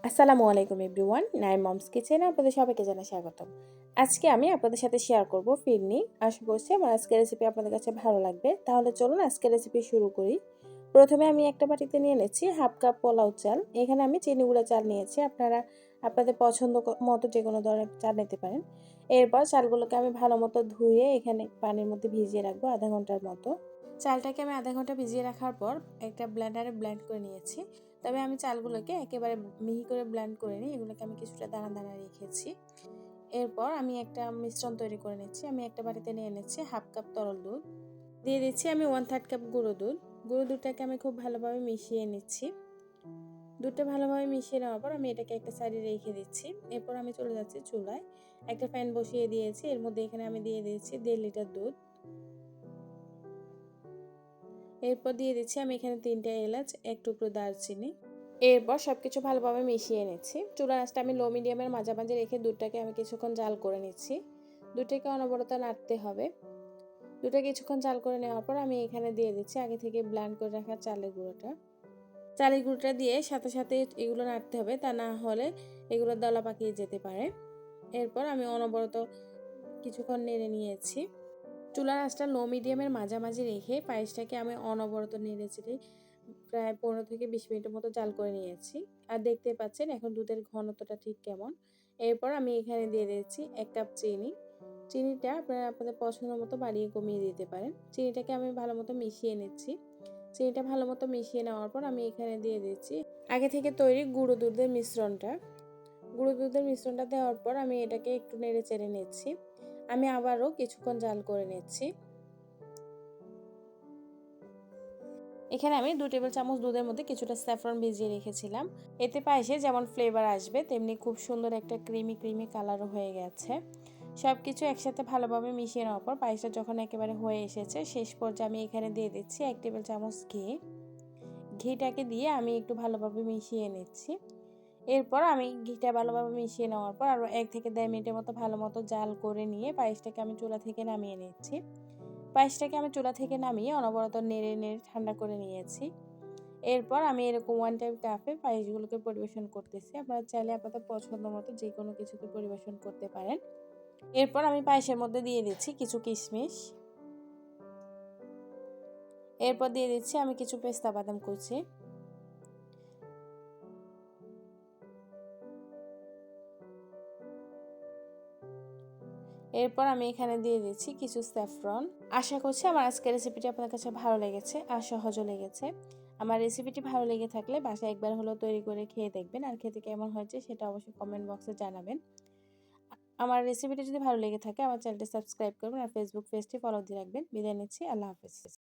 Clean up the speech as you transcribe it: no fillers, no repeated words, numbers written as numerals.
আসসালামু আলাইকুম এভরিওয়ান, নাই মমস কিচেনে আপনাদের সবাইকে জানাই স্বাগতম। আজকে আমি আপনাদের সাথে শেয়ার করব ফিরনি। আশা করছি আমার আজকের রেসিপি আপনাদের কাছে ভালো লাগবে। তাহলে চলুন আজকের রেসিপি শুরু করি। প্রথমে আমি একটা বাটিতে নিয়ে নিচ্ছি হাফ কাপ পোলাও চাল। এখানে আমি চিনি গুঁড়া চাল নিয়েছি। আপনারা আপনাদের পছন্দ মতো যে কোনো ধরনের চাল নিতে পারেন। এরপর চালগুলোকে আমি ভালো মতো ধুয়ে এখানে পানির মধ্যে ভিজিয়ে রাখবো আধা ঘন্টার মতো। চালটাকে আমি আধা ঘন্টা ভিজিয়ে রাখার পর একটা ব্লেন্ডারে ব্লেন্ড করে নিয়েছি। তবে আমি চালগুলোকে একেবারে মিহি করে ব্লেন্ড করে নিই, এগুলোকে আমি কিছুটা দানা দানা রেখেছি। এরপর আমি একটা মিশ্রণ তৈরি করে নিচ্ছি। আমি একটা বাটিতে নিয়ে নিচ্ছি হাফ কাপ তরল দুধ, দিয়ে দিচ্ছি আমি 1/3 কাপ গুঁড়ো দুধ। গুঁড়ো দুধটাকে আমি খুব ভালোভাবে মিশিয়ে নিচ্ছি। দুধটা ভালোভাবে মিশিয়ে নেওয়ার পর আমি এটাকে একটা সাইডে রেখে দিচ্ছি। এরপর আমি চলে যাচ্ছি চুলায়, একটা প্যান বসিয়ে দিয়েছি। এর মধ্যে এখানে আমি দিয়ে দিয়েছি 1.5 লিটার দুধ। এরপর দিয়ে দিচ্ছি আমি এখানে 3টা এলাচ, এক টুকরো দারচিনি। এরপর সবকিছু ভালোভাবে মিশিয়ে নিচ্ছি। চুলার আঁচটা আমি লো মিডিয়ামের মাঝামাঝি রেখে দুধটাকে আমি কিছুক্ষণ জাল করে নিচ্ছি। দুধটাকে অনবরত নাড়তে হবে। দুধটা কিছুক্ষণ জাল করে নেওয়ার পর আমি এখানে দিয়ে দিচ্ছি আগে থেকে ব্লেন্ড করে রাখা চালের গুঁড়োটা। চালের গুঁড়োটা দিয়ে সাথে সাথে এগুলো নাড়তে হবে, তা না হলে এগুলো দলা পাকিয়ে যেতে পারে। এরপর আমি অনবরত কিছুক্ষণ নেড়ে নিয়েছি। চুলার আঁচটা লো মিডিয়ামের মাঝামাঝি রেখে পায়েসটাকে আমি অনবরত নেড়ে চেড়ে প্রায় 15 থেকে 20 মিনিটের মতো জাল করে নিয়েছি। আর দেখতে পাচ্ছেন এখন দুধের ঘনত্বটা ঠিক কেমন। এরপর আমি এখানে দিয়ে দিয়েছি 1 কাপ চিনি। চিনিটা আপনারা আপনাদের পছন্দ মতো বাড়িয়ে কমিয়ে দিতে পারেন। চিনিটাকে আমি ভালো মতো মিশিয়ে নিচ্ছি। চিনিটা ভালো মতো মিশিয়ে নেওয়ার পর আমি এখানে দিয়ে দিচ্ছি আগে থেকে তৈরি গুঁড়ো দুধের মিশ্রণটা। গুঁড়ো দুধের মিশ্রণটা দেওয়ার পর আমি এটাকে একটু নেড়ে চেড়ে নিচ্ছি। আমি আবারও কিছুক্ষণ জাল করে নিচ্ছি। এখানে আমি 2 টেবিল চামচ দুধের মধ্যে কিছুটা স্যাফরন ভিজিয়ে রেখেছিলাম। এতে পায়েসে যেমন ফ্লেভার আসবে তেমনি খুব সুন্দর একটা ক্রিমি ক্রিমি কালারও হয়ে গেছে। সব কিছু একসাথে ভালোভাবে মিশিয়ে নেওয়ার পর পায়েসটা যখন একেবারে হয়ে এসেছে শেষ পর্যায়ে আমি এখানে দিয়ে দিচ্ছি 1 টেবিল চামচ ঘি। ঘিটাকে দিয়ে আমি একটু ভালোভাবে মিশিয়ে নিচ্ছি। এরপর আমি ঘিটা ভালোভাবে মিশিয়ে নেওয়ার পর আরও 1 থেকে 1.5 মিনিটের মতো ভালো মতো জাল করে নিয়ে পায়েসটাকে আমি চুলা থেকে নামিয়ে নিচ্ছি। পায়েসটাকে আমি চুলা থেকে নামিয়ে অনবরত নেড়ে নেড়ে ঠান্ডা করে নিয়েছি। এরপর আমি এরকম ওয়ান টাইম কাপে পায়েসগুলোকে পরিবেশন করতেছি। আপনারা চাইলে আপনাদের পছন্দ মতো যে কোনো কিছুকে পরিবেশন করতে পারেন। এরপর আমি পায়েসের মধ্যে দিয়ে দিচ্ছি কিছু কিশমিশ। এরপর দিয়ে দিচ্ছি আমি কিছু পেস্তা বাদাম কুচি। এরপর আমি এখানে দিয়ে দিচ্ছি কিছু স্যাফরন। আশা করছি আমার আজকের রেসিপিটি আপনার কাছে ভালো লেগেছে আর সহজও লেগেছে। আমার রেসিপিটি ভালো লেগে থাকলে বাসায় একবার হলেও তৈরি করে খেয়ে দেখবেন, আর খেতে কেমন হয়েছে সেটা অবশ্যই কমেন্ট বক্সে জানাবেন। আমার রেসিপিটি যদি ভালো লেগে থাকে আমার চ্যানেলটি সাবস্ক্রাইব করবেন আর ফেসবুক পেজটি ফলো দিয়ে রাখবেন। বিদায় নিচ্ছি, আল্লাহ হাফেজ।